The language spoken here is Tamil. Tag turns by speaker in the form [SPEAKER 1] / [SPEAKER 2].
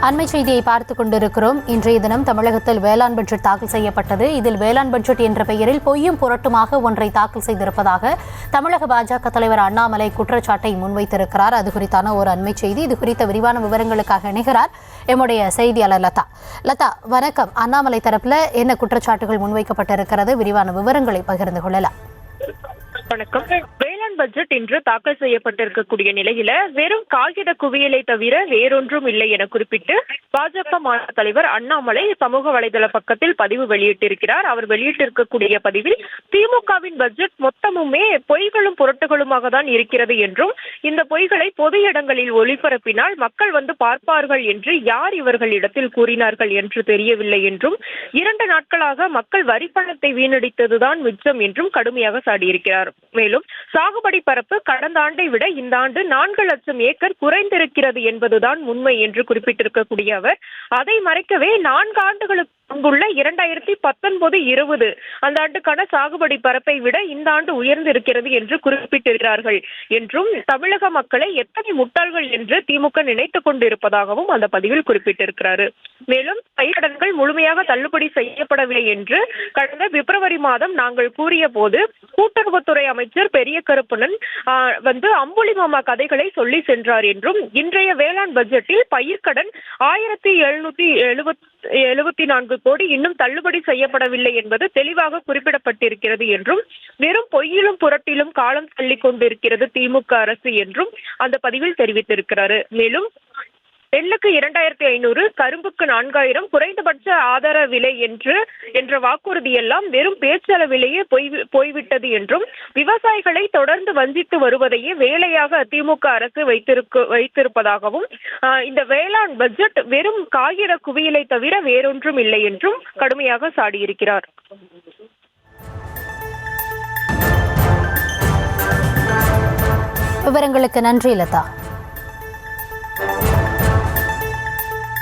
[SPEAKER 1] அண்மை செய்தியை பார்த்துக் கொண்டிருக்கிறோம். இன்றைய தினம் தமிழகத்தில் வேளாண் பட்ஜெட் தாக்கல் செய்யப்பட்டது. இதில் வேளாண் பட்ஜெட் என்ற பெயரில் பொய்யும் புரட்டுமாக ஒன்றை தாக்கல் செய்திருப்பதாக தமிழக பாஜக தலைவர் அண்ணாமலை குற்றச்சாட்டை முன்வைத்திருக்கிறார். அது குறித்தான ஒரு அண்மை செய்தி. இது குறித்த விரிவான விவரங்களுக்காக இணைகிறார் எம்முடைய செய்தியாளர் லதா. லதா, வணக்கம். அண்ணாமலை தரப்புல என்ன குற்றச்சாட்டுகள் முன்வைக்கப்பட்டிருக்கிறது? விரிவான விவரங்களை பகிர்ந்து கொள்ளலாம்.
[SPEAKER 2] வணக்கம். வேளாண் பட்ஜெட் இன்று தாக்கல் செய்யப்பட்டிருக்கக்கூடிய நிலையில வெறும் காகித குவியலை தவிர வேறொன்றும் இல்லை என குறிப்பிட்டு பாஜக மாநில தலைவர் அண்ணாமலை சமூக வலைதள பக்கத்தில் பதிவு வெளியிட்டிருக்கிறார். அவர் வெளியிட்டிருக்கக்கூடிய பதிவில் திமுகவின் பட்ஜெட் மொத்தமுமே பொய்களும் புரட்டுகளுமாக தான் இருக்கிறது என்றும், இந்த பொய்களை பொது இடங்களில் ஒளிபரப்பினால் மக்கள் வந்து பார்ப்பார்கள் என்று யார் இவர்களிடத்தில் கூறினார்கள் என்று தெரியவில்லை என்றும், 2 நாட்களாக மக்கள் வரிப்பணத்தை வீணடித்ததுதான் மிச்சம் என்றும் கடுமையாக சாடியிருக்கிறார். மேலும் சாகுபடி பரப்பு கடந்த ஆண்டை விட இந்த ஆண்டு 4 லட்சம் ஏக்கர் குறைந்திருக்கிறது என்பதுதான் உண்மை என்று குறிப்பிட்டிருக்கக்கூடிய அவர், அதை மறைக்கவே 4 ஆண்டுகளுக்கு முன்புள்ள 2019-20 அந்த ஆண்டுக்கான சாகுபடி பரப்பை விட இந்த ஆண்டு உயர்ந்திருக்கிறது என்று குறிப்பிட்டிருக்கிறார்கள் என்றும், தமிழக மக்களை எத்தனை முட்டாள்கள் என்று திமுக நினைத்துக் கொண்டிருப்பதாகவும் அந்த பதிவில் குறிப்பிட்டிருக்கிறார். மேலும் பயிர்க்கடன்கள் முழுமையாக தள்ளுபடி செய்யப்படவில்லை என்று கடந்த பிப்ரவரி மாதம் நாங்கள் கூறிய போது கூட்டுறவுத்துறை அமைச்சர் பெரிய கருப்பணன் அம்புலி மாமா கதைகளை சொல்லி சென்றார் என்றும், இன்றைய வேளாண் பட்ஜெட்டில் பயிர்க்கடன் 1774 கோடி இன்னும் தள்ளுபடி செய்யப்படவில்லை என்பது தெளிவாக குறிப்பிடப்பட்டிருக்கிறது என்றும், வெறும் பொய்யிலும் புரட்டிலும் காலம் தள்ளிக் கொண்டிருக்கிறது திமுக அரசு என்றும் அந்த பதிவில் தெரிவித்திருக்கிறார். மேலும் நெல்லுக்கு 2500, கரும்புக்கு 4000 குறைந்தபட்ச ஆதார விலை என்ற வாக்குறுதியெல்லாம் வெறும் பேச்சளவிலேயே போய்விட்டது என்றும், விவசாயிகளை தொடர்ந்து வஞ்சித்து வருவதையே வேலையாக திமுக அரசு வைத்திருப்பதாகவும், இந்த வேளாண் பட்ஜெட் வெறும் காகித குவியலை தவிர வேறொன்றும் இல்லை என்றும் கடுமையாக சாடியிருக்கிறார்.
[SPEAKER 1] விவரங்களுக்கு நன்றி லதா.